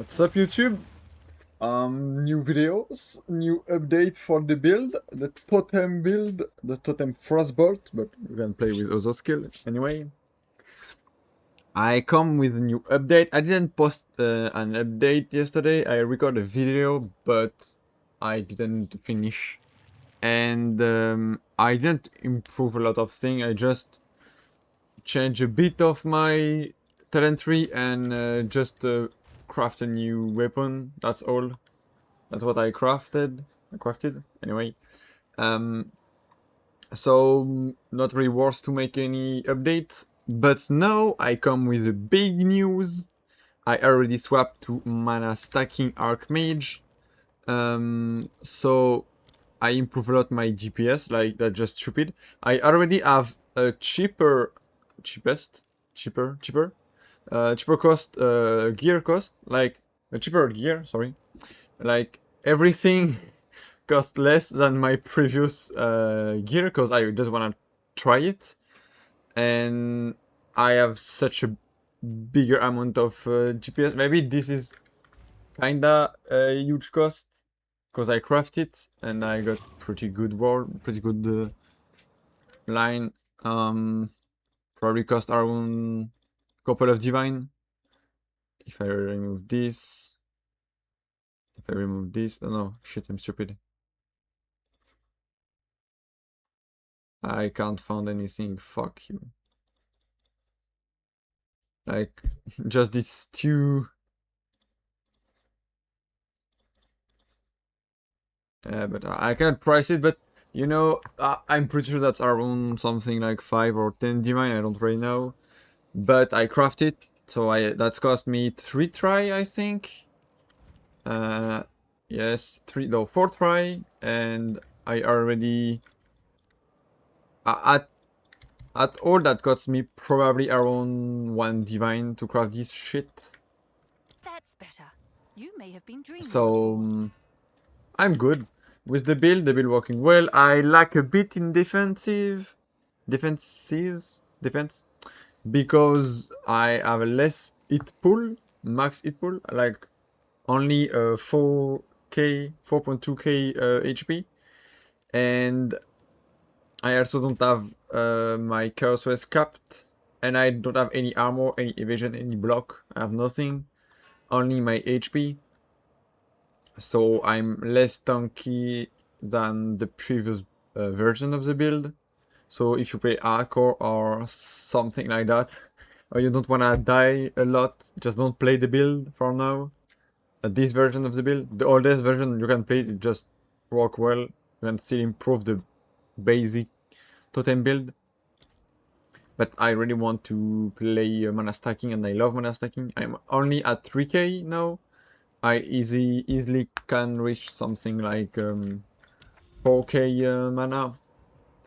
What's up, YouTube? New videos, new update for the build, the totem build, the totem frostbolt, but we can play with other skills anyway. I come with a new update. I didn't post an update yesterday. I recorded a video, but I didn't finish. And I didn't improve a lot of things. I just changed a bit of my talent tree and just craft a new weapon. That's all. That's what I crafted. Anyway. So not really worth to make any updates. But now I come with a big news. I already swapped to mana stacking ARCHMAGE. So I improve a lot my DPS, like that's just stupid. I already have a cheaper cost gear cost, like a cheaper gear, sorry. Like everything cost less than my previous gear because I just wanna try it. And I have such a bigger amount of GPS. Maybe this is kinda a huge cost because I craft it and I got pretty good line. Probably cost around couple of divine. If I remove this, oh no, shit, I'm stupid. I can't find anything. Fuck you. Like just these two. But I cannot price it. But you know, I'm pretty sure that's around something like 5 or 10 divine. I don't really know. But I craft it, so that's cost me 3 try, I think. Yes, 4 try, and I already at all that cost me probably around 1 divine to craft this shit. That's better. You may have been dreaming. So I'm good with the build working well. I lack a bit in defense, because I have a less hit pool, max hit pool, like only 4k, 4.2k HP, and I also don't have my chaos race capped, and I don't have any armor, any evasion, any block. I have nothing, only my HP. So I'm less tanky than the previous version of the build. So if you play hardcore or something like that, or you don't wanna die a lot, just don't play the build for now. This version of the build, the oldest version, you can play it, just work well. You can still improve the basic totem build. But I really want to play mana stacking, and I love mana stacking. I'm only at 3k now. I easily can reach something like 4k mana,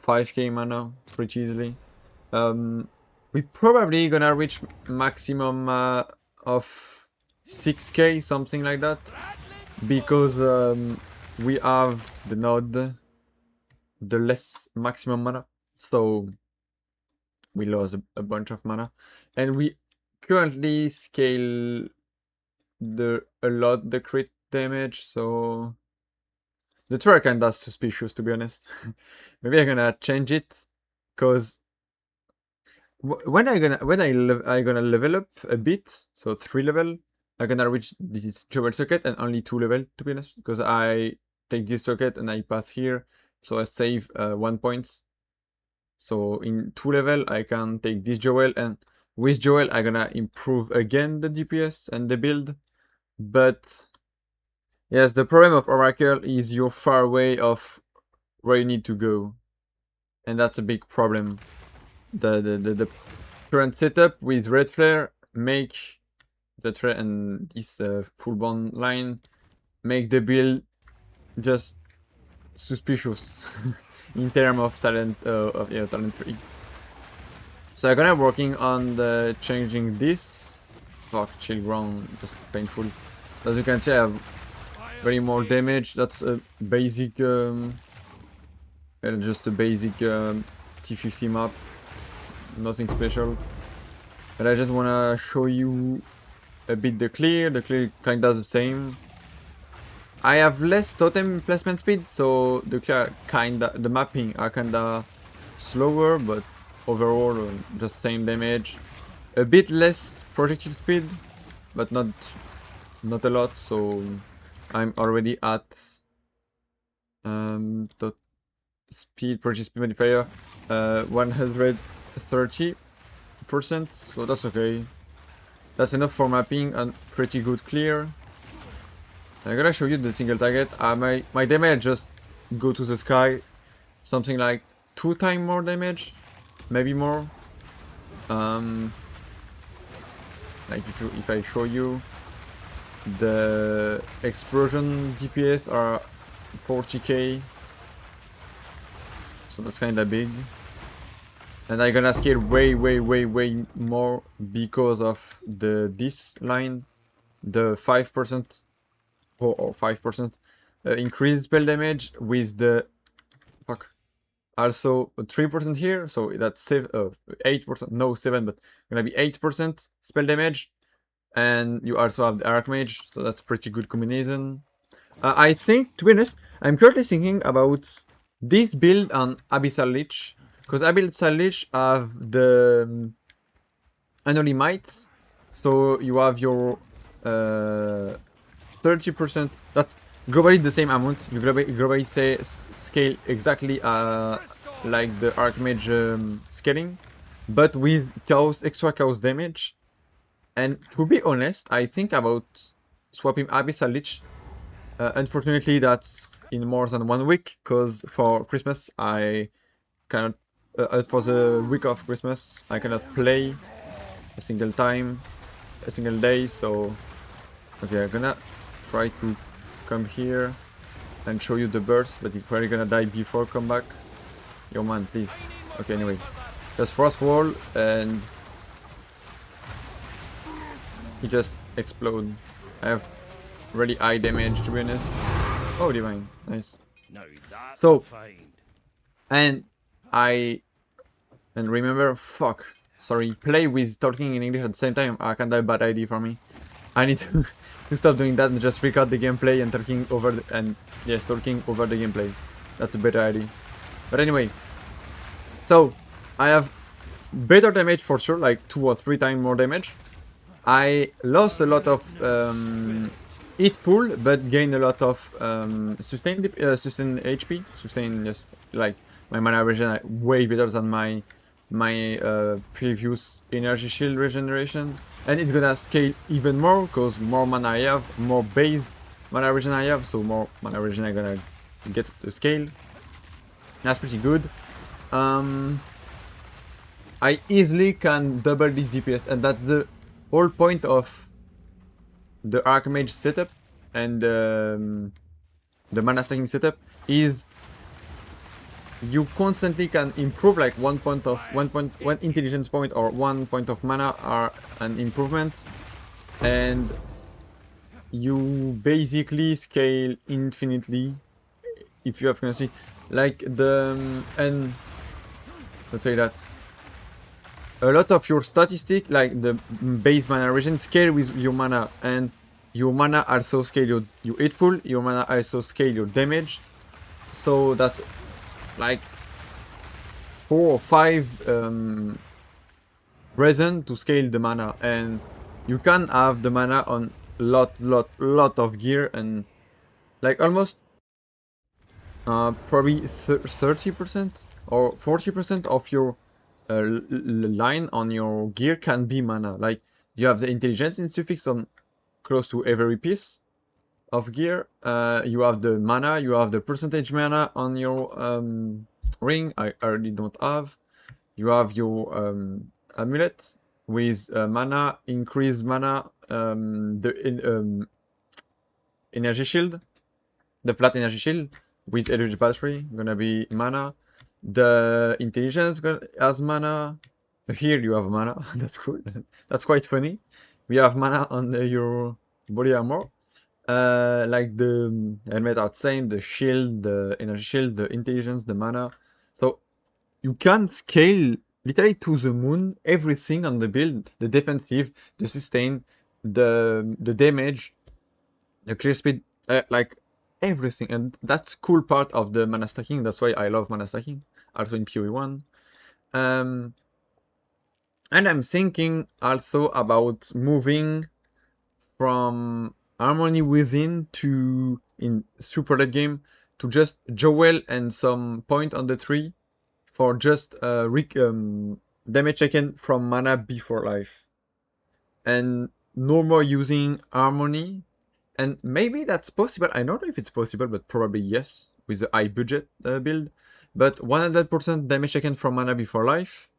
5k mana pretty easily. We probably gonna reach maximum of 6k, something like that, because we have the node, the less maximum mana, so we lost a bunch of mana, and we currently scale a lot the crit damage, so the trigger kinda suspicious, to be honest. Maybe I'm gonna change it, cause when I gonna level up a bit, so 3 level, I'm gonna reach this jewel socket, and only 2 level, to be honest, because I take this socket and I pass here, so I save 1 point. So in 2 level I can take this jewel, and with jewel I'm gonna improve again the DPS and the build. But yes, the problem of Oracle is you're far away of where you need to go, and that's a big problem. The current setup with red flare make the and this full bond line make the build just suspicious in terms of talent talent tree. So I'm gonna working on the changing this. Fuck, chill ground, just painful. As you can see, I have very more damage. That's a basic just a basic T50 map, nothing special. But I just wanna show you a bit the clear kinda the same. I have less totem placement speed, so the clear the mapping are kinda slower, but overall just same damage. A bit less projectile speed, but not a lot, so I'm already at the speed projectile speed modifier 130%, so that's okay. That's enough for mapping and pretty good clear. I'm gonna show you the single target. My damage just go to the sky, something like 2 times more damage, maybe more. Like if I show you, the explosion DPS are 40k, so that's kinda big. And I'm gonna scale way more because of this line, the 5% or 5% increased spell damage with the also 3% here, so that's 8%, no 7, but gonna be 8% spell damage. And you also have the Archmage, so that's pretty good combination. I think, to be honest, I'm currently thinking about this build on Abyssal Lich, because Abyssal Lich have the Anomaly Might, so you have your 30%, that's globally the same amount, you globally say scale exactly like the Archmage scaling, but with extra chaos damage. And to be honest, I think about swapping Abyssal Lich. Unfortunately, that's in more than 1 week, because for Christmas I cannot, for the week of Christmas, I cannot play a single day, so okay, I'm gonna try to come here and show you the burst, but you're probably gonna die before come back. Yo man, please. Okay, anyway. Just frost wall and he just explode. I have really high damage, to be honest. Oh, divine, nice. So, and remember, sorry, play with talking in English at the same time. I can die, bad idea for me. I need to to stop doing that and just record the gameplay and talking over the gameplay. That's a better idea. But anyway, so I have better damage for sure, like 2 or 3 times more damage. I lost a lot of hit pool, but gained a lot of sustain HP. Sustain, yes, like my mana regen way better than my previous energy shield regeneration, and it's gonna scale even more because more mana I have, more base mana regen I have, so more mana regen I'm gonna get to scale. That's pretty good. I easily can double this DPS, and that's the whole point of the Archmage setup and the mana stacking setup, is you constantly can improve, like 1 intelligence point or 1 point of mana are an improvement, and you basically scale infinitely if you have currency. Like and let's say that a lot of your statistic, like the base mana regen, scale with your mana, and your mana also scale your hit pool, your mana also scale your damage. So that's like 4 or 5 reason to scale the mana, and you can have the mana on lot of gear, and like almost probably 30% or 40% of your line on your gear can be mana. Like you have the intelligence suffix on close to every piece of gear. You have the mana, you have the percentage mana on your ring. I already don't have. You have your amulet with mana, increased mana, the energy shield, the flat energy shield with energy battery gonna be mana. The intelligence has mana. Here you have mana. That's cool. That's quite funny. We have mana on your body armor. Like the helmet outside, the shield, the energy shield, the intelligence, the mana. So you can scale literally to the moon everything on the build. The defensive, the sustain, the damage, the clear speed, like everything, and that's cool part of the mana stacking. That's why I love mana stacking, also in PoE 1. And I'm thinking also about moving from Harmony Within to, in super late game, to just Jewel and some point on the tree for just damage taken from mana before life. And no more using Harmony. And maybe that's possible. I don't know if it's possible, but probably yes, with the high budget build. But 100% damage taken from mana before life,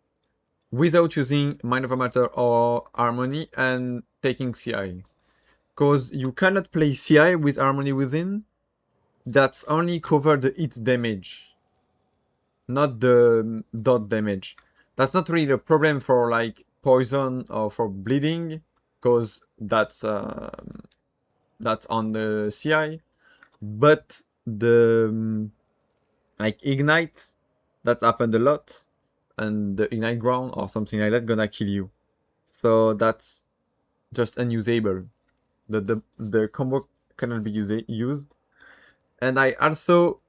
without using Mind of Matter or Harmony, and taking CI. Because you cannot play CI with Harmony Within. That's only cover the hit damage, not the dot damage. That's not really a problem for like poison or for bleeding, because that's on the CI. But the like ignite, that's happened a lot, and the ignite ground or something like that gonna kill you. So that's just unusable. The combo cannot be used. And I also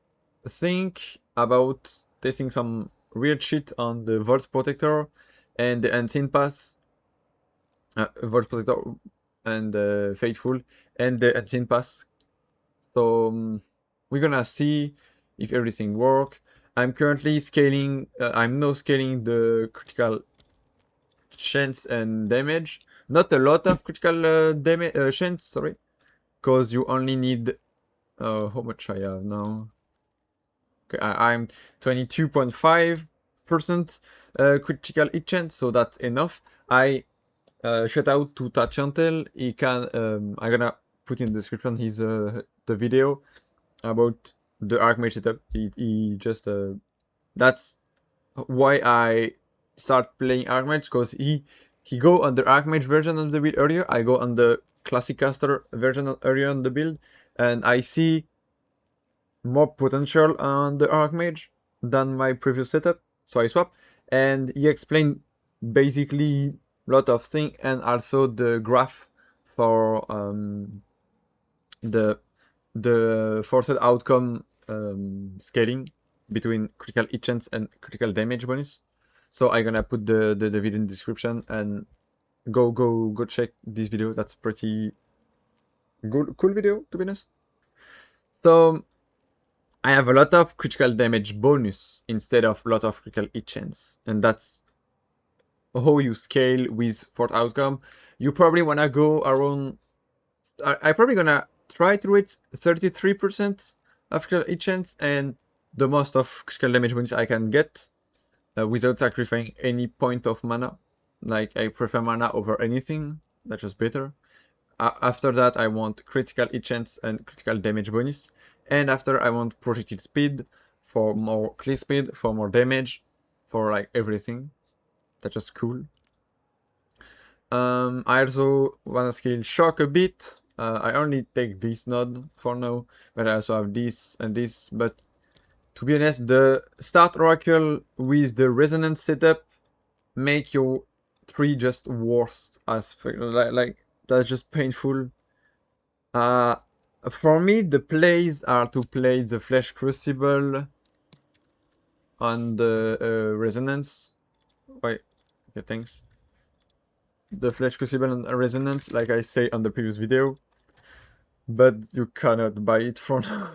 think about testing some weird shit on the Vault Protector and the Unseen Path. Vault Protector and Faithful and the Unseen Path. So we're gonna see if everything works. I'm currently scaling, I'm now scaling the critical chance and damage. Not a lot of critical damage chance, sorry. Because you only need, how much I have now? Okay, I'm 22.5% critical hit chance, so that's enough. I shout out to Tachantel. He can, I'm gonna put in the description his the video about the ARCHMAGE setup. He just that's why I start playing ARCHMAGE, because he go on the ARCHMAGE version of the build earlier. I go on the classic caster version earlier on the build, and I see more potential on the ARCHMAGE than my previous setup, so I swap. And he explained basically a lot of things, and also the graph for the forced outcome scaling between critical hit chance and critical damage bonus. So I'm gonna put the video in the description, and go check this video. That's pretty good, cool video, to be honest. So I have a lot of critical damage bonus instead of a lot of critical hit chance, and that's how you scale with fourth outcome. You probably wanna go around. I probably gonna try to reach 33% of critical hit chance and the most of critical damage bonus I can get without sacrificing any point of mana. Like, I prefer mana over anything. That's just better. After that, I want critical hit chance and critical damage bonus. And after, I want projectile speed for more clear speed, for more damage, for like everything. That's just cool. I also want to scale shock a bit. I only take this node for now, but I also have this and this. But to be honest, the start oracle with the resonance setup make your tree just worse as like that's just painful. For me, the plays are to play the Flesh Crucible on the resonance. Wait, okay, thanks. The Flesh Crucible on resonance, like I say on the previous video, but you cannot buy it for now.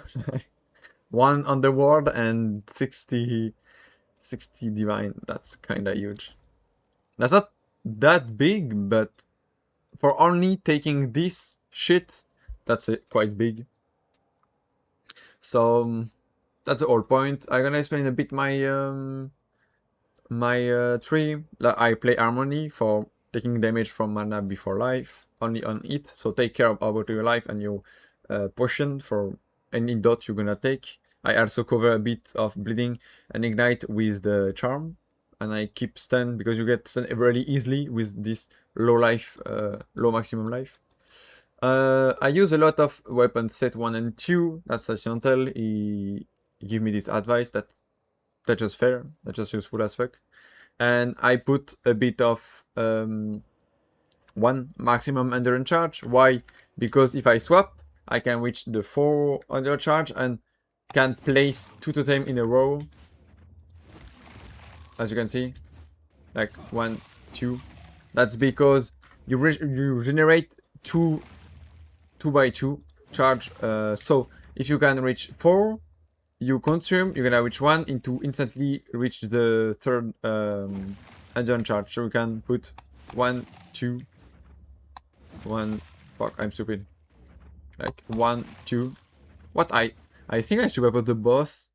One on the ward and 60 divine. That's kinda huge. That's not that big, but for only taking this shit, that's quite big. So that's the whole point. I'm gonna explain a bit my tree. I play Harmony for taking damage from mana before life, only on it. So take care about your life and your potion for any dot you're gonna take. I also cover a bit of bleeding and ignite with the charm, and I keep stun because you get stun really easily with this low life, low maximum life. I use a lot of weapons set 1 and 2. That's Chantal. He give me this advice that's just fair. That's just useful as fuck. And I put a bit of 1 maximum endurance charge. Why? Because if I swap, I can reach the 4 endurance charge and can place 2 totem in a row. As you can see, like 1, 2. That's because you generate 2 by 2 charge. So if you can reach 4, you consume, you're gonna reach 1 into instantly reach the third endurance charge. So you can put 1, 2, 1. Fuck, I'm stupid. Like 1, 2. What I think I should have put the boss.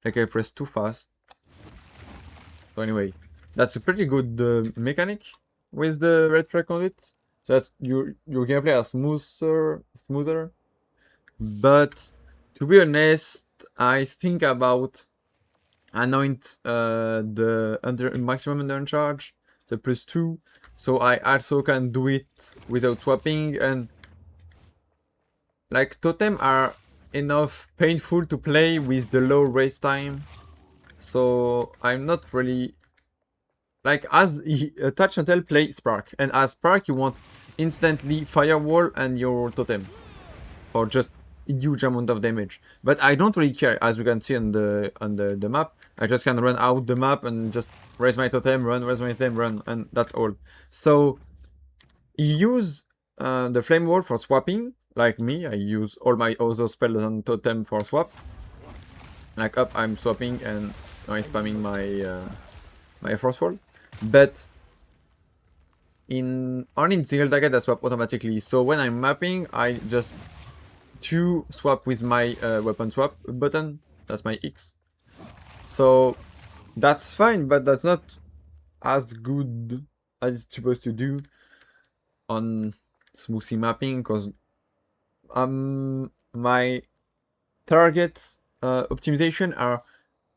Like I pressed too fast. So anyway, that's a pretty good mechanic with the red flag on it. So that your gameplay is smoother. But to be honest, I think about anoint the maximum endurance charge, the +2, so I also can do it without swapping, and like totem are enough painful to play with the low race time, so I'm not really like as touch until play spark, and as spark you want instantly firewall and your totem or just huge amount of damage. But I don't really care, as you can see on the map. I just can run out the map and just raise my totem, raise my totem, run, and that's all. So use the flame wall for swapping, like me. I use all my other spells on totem for swap. Like up, I'm swapping and I'm spamming my my force wall. But only in single target I swap automatically. So when I'm mapping, I just swap with my weapon swap button. That's my X. So that's fine, but that's not as good as it's supposed to do on smoothie mapping, because my targets optimization are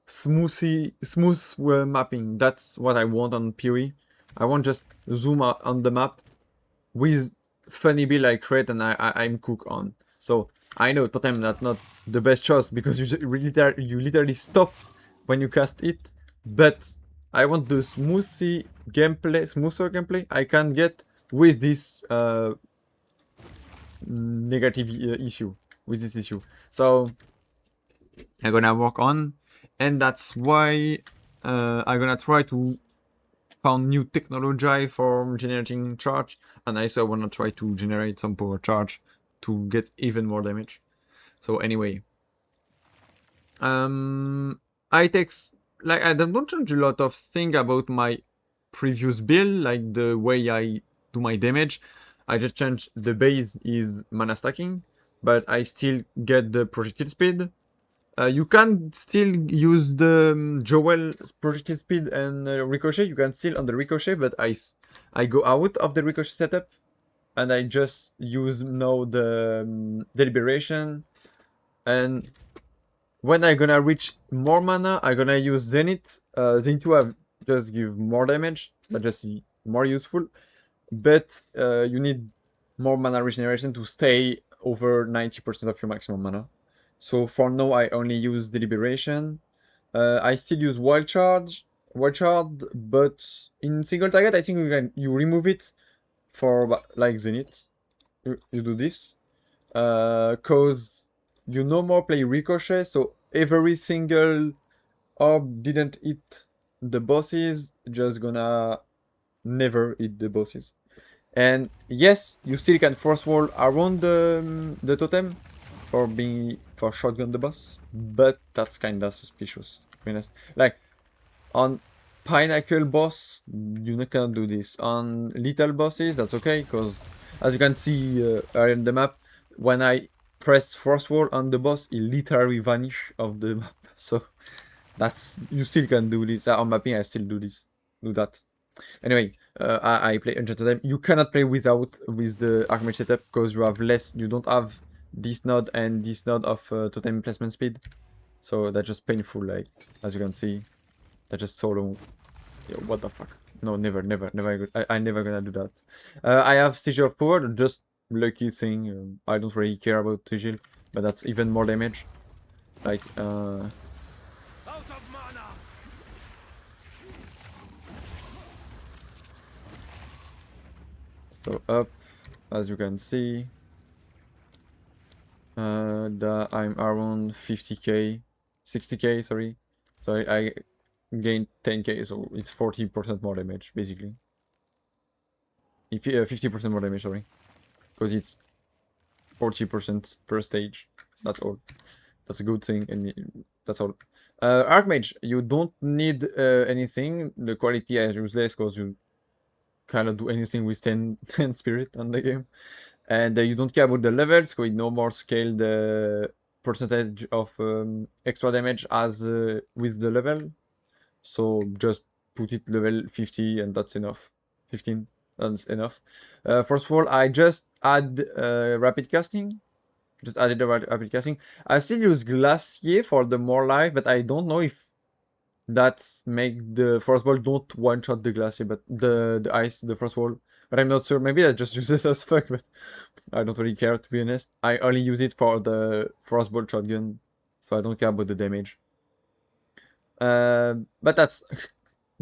smooth mapping. That's what I want on PoE. I want just zoom out on the map with funny build I create and I'm cook on. So I know totem that's not the best choice because you literally stop when you cast it, but I want the smoother gameplay I can get with this negative issue, with this issue. So I'm gonna work on, and that's why I'm gonna try to found new technology for generating charge, and I also wanna try to generate some power charge to get even more damage. So anyway, I don't change a lot of things about my previous build, like the way I do my damage. I just change the base is mana stacking, but I still get the projectile speed. You can still use the Joel projectile speed and ricochet. You can still on the ricochet, but I go out of the ricochet setup and I just use now the deliberation. And when I gonna reach more mana, I gonna use Zenith. Zenith 2 just give more damage, but just more useful. But you need more mana regeneration to stay over 90% of your maximum mana. So for now, I only use Deliberation. I still use Wild Charge, but in single target, I think you remove it for like Zenith. You do this, cause you no more play Ricochet, so every single orb didn't hit the bosses, just gonna never hit the bosses. And yes, you still can force wall around the totem for shotgun the boss, but that's kinda suspicious, to be honest. Like on Pinnacle boss, you cannot do this. On little bosses, that's okay, because as you can see on the map, when I press force wall on the boss, it literally vanish of the map. So that's, you still can do this. On mapping, I still do that. Anyway, I play Unchained Totem. You cannot play with the ARCHMAGE setup because you don't have this node and this node of totem placement speed. So that's just painful, like, as you can see. That's just so long. Yo, what the fuck? No, never. I never gonna do that. I have Sigil of Power, just lucky thing. I don't really care about Sigil, but that's even more damage. Like, So up, as you can see, I'm around 50k, 60k, sorry. So I gained 10k, so it's 40% more damage, basically. If 50% more damage, sorry. Because it's 40% per stage. That's all. That's a good thing, and that's all. Archmage, you don't need anything. The quality is useless because you cannot do anything with 10 spirit on the game. And you don't care about the levels, so it no more scale the percentage of extra damage as with the level. So just put it level 50 and that's enough. 15, that's enough. First of all, I just add rapid casting. Just added the rapid casting. I still use Glacier for the more life, but I don't know if that's make the first ball don't one shot the Glacier, but the ice, the first wall. But I'm not sure. Maybe that just uses as fuck, but I don't really care, to be honest. I only use it for the frostball shotgun, so I don't care about the damage. But that's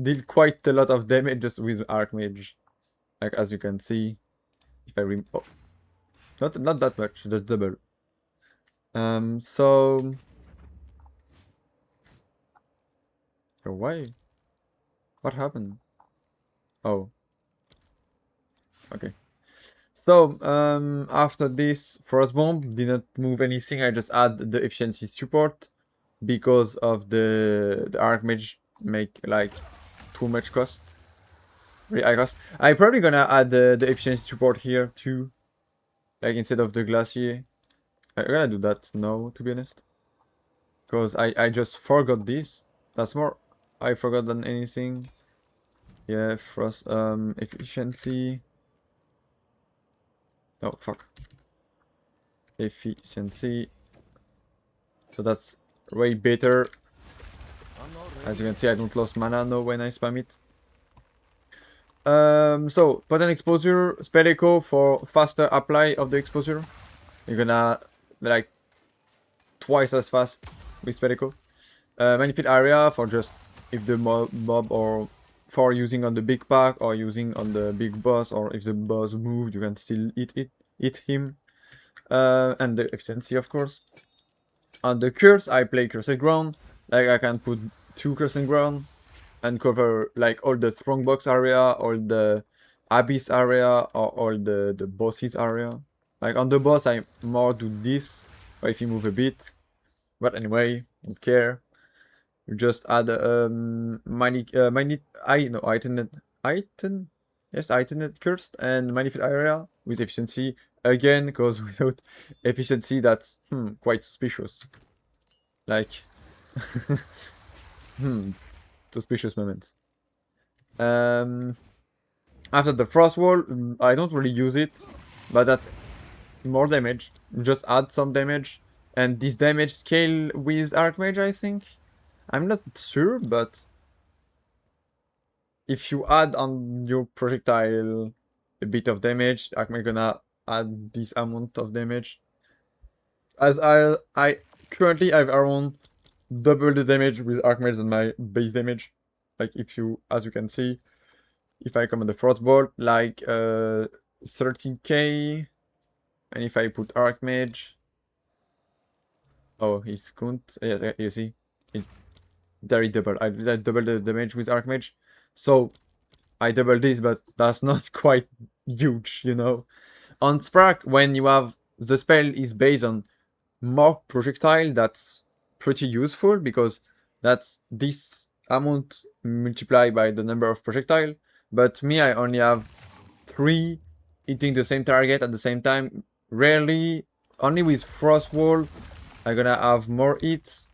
did quite a lot of damage just with Archmage, like as you can see. If I not that much, the double. So why? What happened? Oh, okay. So after this frost bomb didn't move anything. I just add the efficiency support because of the Archmage make like too much cost. Really high cost. I'm probably gonna add the efficiency support here too, like instead of the Glacier. I'm gonna do that now, to be honest, because I just forgot this. That's more I forgot than anything. Yeah, frost efficiency. Oh fuck. Efficiency. So that's way better. As you can see, I don't lose mana now when I spam it. So potent exposure, spell echo for faster apply of the exposure. You're gonna like twice as fast with spell echo. Benefit area for just if the mob or for using on the big pack or using on the big boss, or if the boss moved, you can still hit him. And the efficiency, of course. On the curse, I play Cursed Ground. Like I can put 2 Cursed Ground and cover like all the strongbox area, all the abyss area, or all the bosses area. Like on the boss, I more do this, or if you move a bit. But anyway, don't care. You just add item cursed and manifest area with efficiency again, because without efficiency that's quite suspicious. Like suspicious moment. After the frost wall, I don't really use it, but that's more damage. Just add some damage, and this damage scale with Archmage, I think. I'm not sure, but if you add on your projectile a bit of damage, Archmage gonna add this amount of damage. As I currently have around double the damage with Archmage than my base damage. Like if you, as you can see, if I come on the frostbolt, like 13k, and if I put Archmage, oh, he's couldn't. Yes, you see, it very double. I double the damage with Archmage, so I double this, but that's not quite huge, you know. On Spark, when you have the spell is based on more projectile, that's pretty useful because that's this amount multiplied by the number of projectile. But me, I only have 3 hitting the same target at the same time. Rarely, only with Frost Wall, I'm gonna have more hits.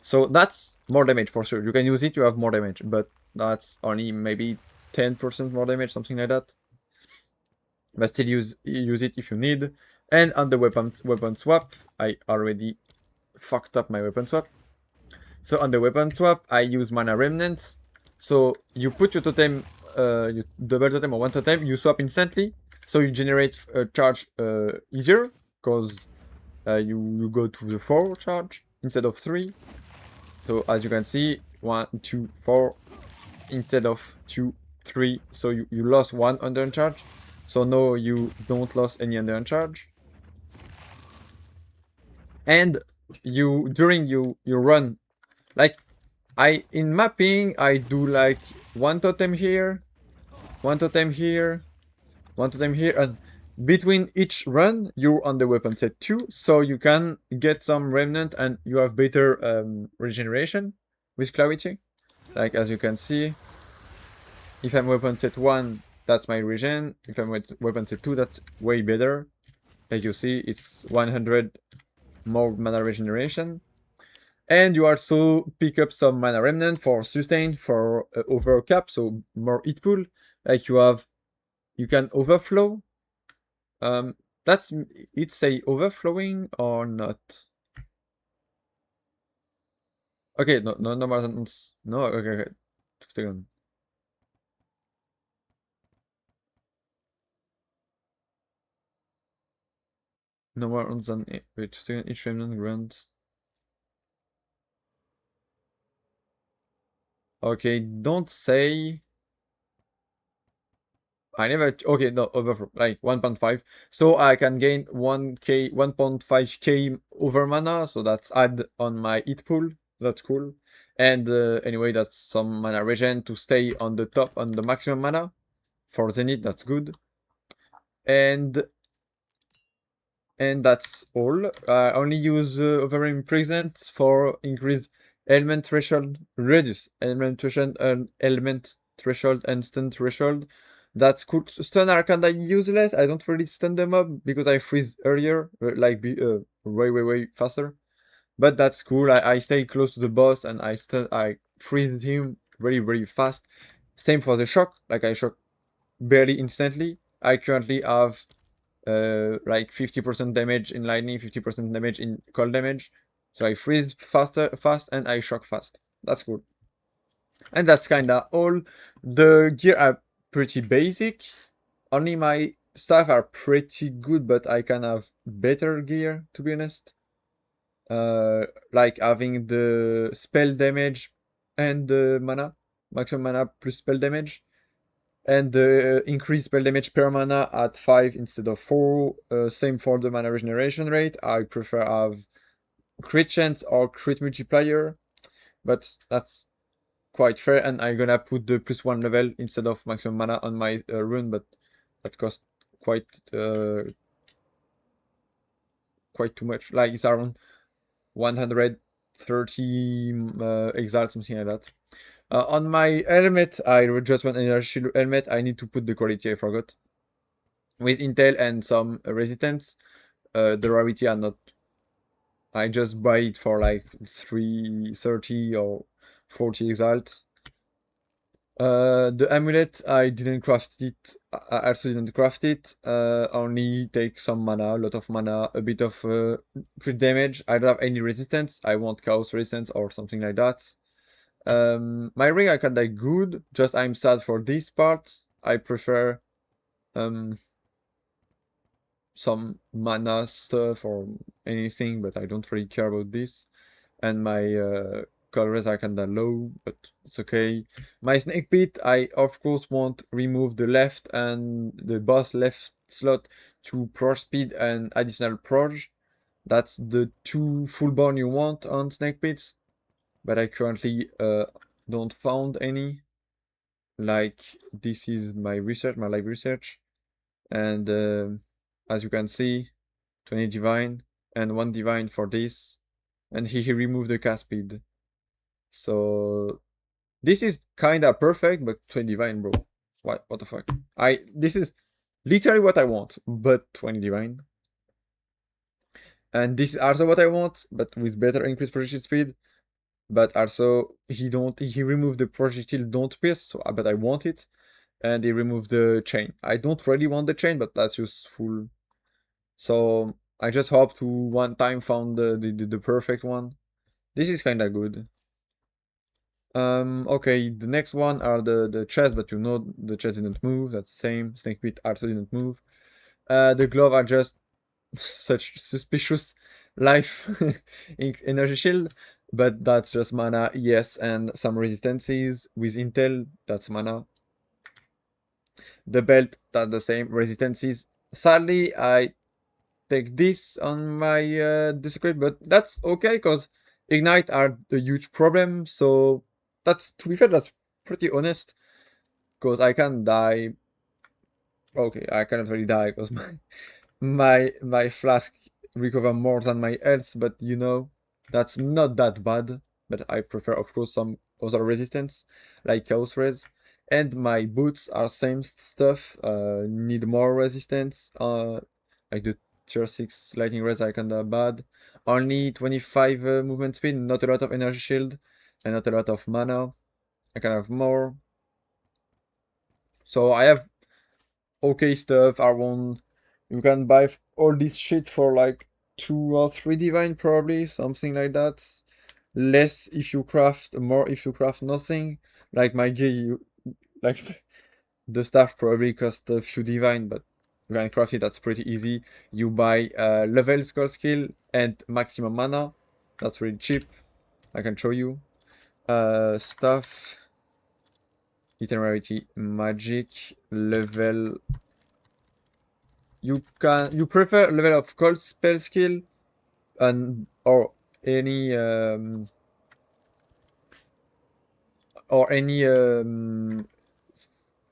So that's more damage for sure. You can use it, you have more damage, but that's only maybe 10% more damage, something like that. But still use it if you need. And on the weapon swap, I already fucked up my weapon swap. So on the weapon swap, I use mana remnants. So you put your totem, you double totem or one totem, you swap instantly. So you generate a charge easier, because you go to the 4 charge instead of 3. So as you can see, 1, 2, 4 instead of 2, 3. So you lost 1 under charge. So no, you don't lose any endurance charge. And you during your run, like in mapping, I do like one totem here, one totem here, one totem here, and between each run you're on the weapon set 2, so you can get some remnant and you have better regeneration with clarity. Like as you can see, if I'm weapon set 1, that's my regen. If I'm weapon set 2, that's way better. Like you see, it's 100 more mana regeneration. And you also pick up some mana remnant for sustain, for overcap, so more hit pool. Like you can overflow. That's it's a overflowing or not? Okay, no more than no. Okay. Stay on. No more than wait. Stay on each remnant grant. Okay, don't say. I never. Okay, no, over like 1.5. So I can gain 1k, 1.5k over mana. So that's add on my hit pool. That's cool. And anyway, that's some mana regen to stay on the top on the maximum mana for Zenith. That's good. And that's all. I only use Over Imprisonment for increase element threshold, reduce element threshold, and stun threshold. That's cool. Stun are kinda useless. I don't really stun them up because I freeze earlier, like way faster. But that's cool. I stay close to the boss and I freeze him very fast. Same for the shock. Like I shock barely instantly. I currently have like 50% damage in lightning, 50% damage in cold damage. So I freeze fast and I shock fast. That's cool. And that's kinda all. The gear are pretty basic. Only my stuff are pretty good, but I can have better gear, to be honest. Like having the spell damage and the mana, maximum mana plus spell damage. And increase spell damage per mana at 5 instead of 4. Same for the mana regeneration rate. I prefer have crit chance or crit multiplier, but that's quite fair. And I'm gonna put the +1 level instead of maximum mana on my rune, but that costs quite too much. Like it's around 130 exile, something like that. On my helmet, I just want an energy shield helmet. I need to put the quality, I forgot. With intel and some resistance, the rarity are not. I just buy it for like 330 or 40 exalts. The amulet, I didn't craft it. I also didn't craft it. Only take some mana, a lot of mana, a bit of crit damage. I don't have any resistance. I want chaos resistance or something like that. My ring are kinda good. Just I'm sad for this part. I prefer some mana stuff or anything, but I don't really care about this. And my colors are kinda low, but it's okay. My snake pit, I of course want remove the left and the boss left slot to proj speed and additional proj. That's the 2 full burn you want on snake pit, but I currently don't found any. Like this is my research, my live research, and as you can see, 20 divine and 1 divine for this, and he removed the cast speed. So this is kinda perfect, but 20 divine, bro. What the fuck? This is literally what I want, but 20 divine. And this is also what I want, but with better increased projectile speed. But also he removed the projectile don't pierce, so but I want it. And he removed the chain. I don't really want the chain, but that's useful. So I just hope to one time found the perfect one. This is kinda good. Okay, the next one are the chest, but you know the chest didn't move. That's the same. Snake pit also didn't move. The glove are just such suspicious life energy shield, but that's just mana, yes, and some resistances with intel. That's mana. The belt does the same resistances. Sadly, I take this on my Desecrate, but that's okay because Ignite are a huge problem. So that's, to be fair, that's pretty honest because I can die. Okay, I cannot really die because my flask recover more than my health, but you know, that's not that bad. But I prefer, of course, some other resistance like Chaos Res. And my boots are same stuff. Need more resistance. Like the tier 6 lightning res are kinda bad. Only 25 movement speed, not a lot of energy shield, and not a lot of mana. I can have more. So I have okay stuff. You can buy all this shit for like 2 or 3 divine, probably something like that. Less if you craft, more if you craft nothing. Like my gear, like the staff probably cost a few divine, but you can craft it. That's pretty easy. You buy level skull skill and maximum mana. That's really cheap. I can show you. Stuff. Itinerary magic level. You prefer level of cold spell skill and or any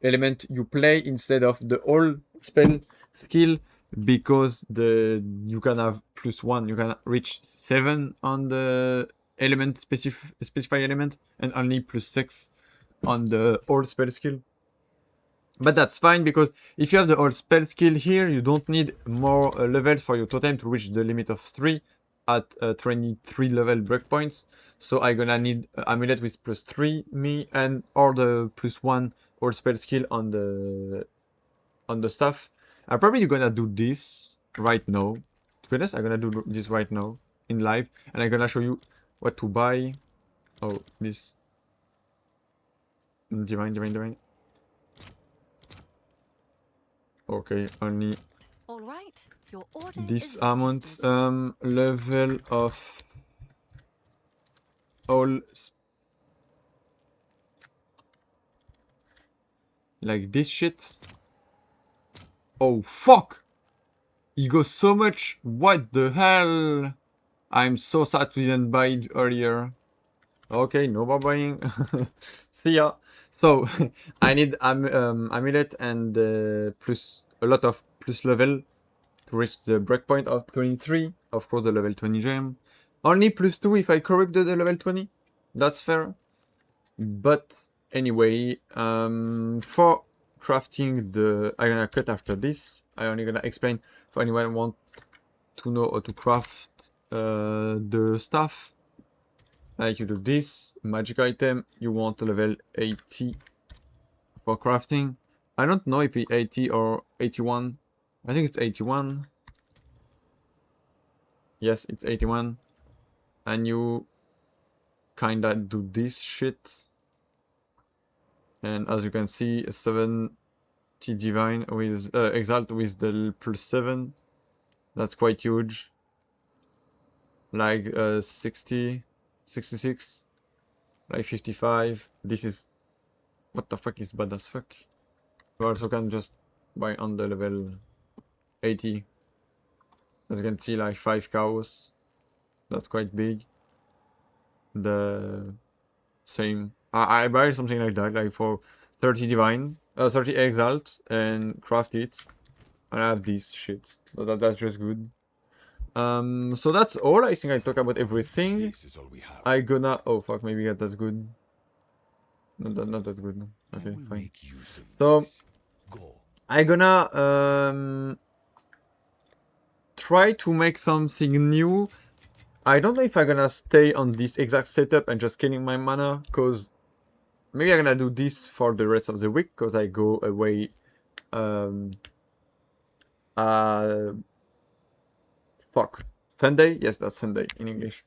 element you play instead of the whole spell skill, because you can have +1, you can reach 7 on the element specify element and only +6 on the whole spell skill. But that's fine, because if you have the old spell skill here, you don't need more levels for your totem to reach the limit of 3 at 23 level breakpoints. So I'm gonna need amulet with +3 me and or the +1 old spell skill on the staff. I'm probably gonna do this right now. To be honest, I'm gonna do this right now in live, and I'm gonna show you what to buy. Oh, this divine. Okay, only All right, your order this is amount. registered. Level of all like this shit. Oh fuck! He goes so much. What the hell? I'm so sad we didn't buy it earlier. Okay, no more buying. See ya. So I need amulet and plus a lot of plus level to reach the breakpoint of 23. Of course, the level 20 gem. Only +2 if I corrupt the level 20. That's fair. But anyway, for crafting I'm gonna cut after this. I'm only gonna explain for anyone who want to know how to craft the stuff. Like you do this magic item, you want level 80 for crafting. I don't know if it's 80 or 81. I think it's 81. Yes, it's 81. And you kinda do this shit. And as you can see, 70 divine with exalt with the +7. That's quite huge. Like 60, 66, like 55. This is, what the fuck is bad as fuck. You also can just buy on the level 80. As you can see, like 5 cows. That's quite big. The same. I buy something like that, like for 30 divine, 30 exalt, and craft it. And I have this shit. So that's just good. So that's all. I think I talk about everything. This is all we have. I gonna, oh fuck, maybe that's good. Not that good. Okay, fine. So I gonna try to make something new. I don't know if I'm gonna stay on this exact setup and just killing my mana, because maybe I'm gonna do this for the rest of the week, because I go away fuck, Sunday? Yes, that's Sunday in English.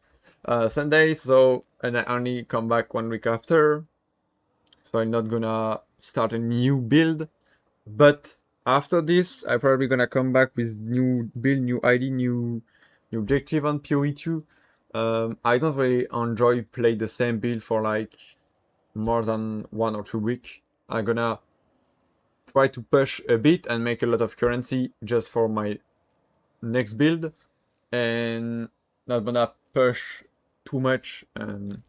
Sunday, so, and I only come back 1 week after, so I'm not gonna start a new build. But after this, I'm probably gonna come back with new build, new ID, new objective on PoE 2. I don't really enjoy play the same build for like more than 1 or 2 weeks. I'm gonna try to push a bit and make a lot of currency just for my next build, and not gonna push too much. And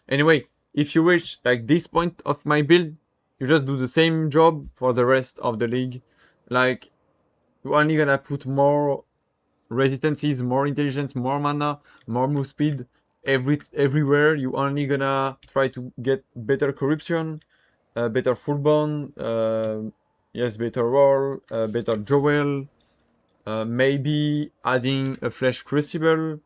anyway, if you reach like this point of my build, you just do the same job for the rest of the league. Like, you're only gonna put more resistances, more intelligence, more mana, more move speed everywhere. You only gonna try to get better corruption, better full bond, yes, better roar, better jewel, maybe adding a flesh crucible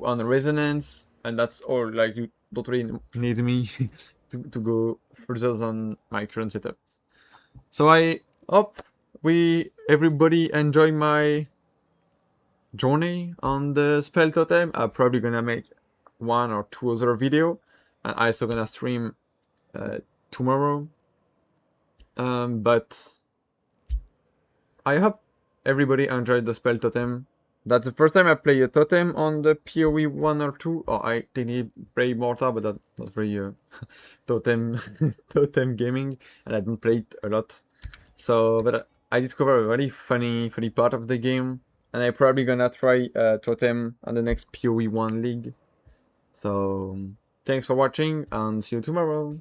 on resonance, and that's all. Like, you don't really need me to go further on my current setup. So I hope everybody enjoy my journey on the spell totem. I'm probably gonna make 1 or 2 other video, and I also gonna stream tomorrow. But I hope everybody enjoyed the spell totem. That's the first time I play a totem on the PoE 1 or 2. Oh, I technically play Mortar, but that's not very totem totem gaming, and I don't play it a lot. So, but I discovered a very funny part of the game, and I'm probably gonna try totem on the next PoE 1 league. So, thanks for watching, and see you tomorrow.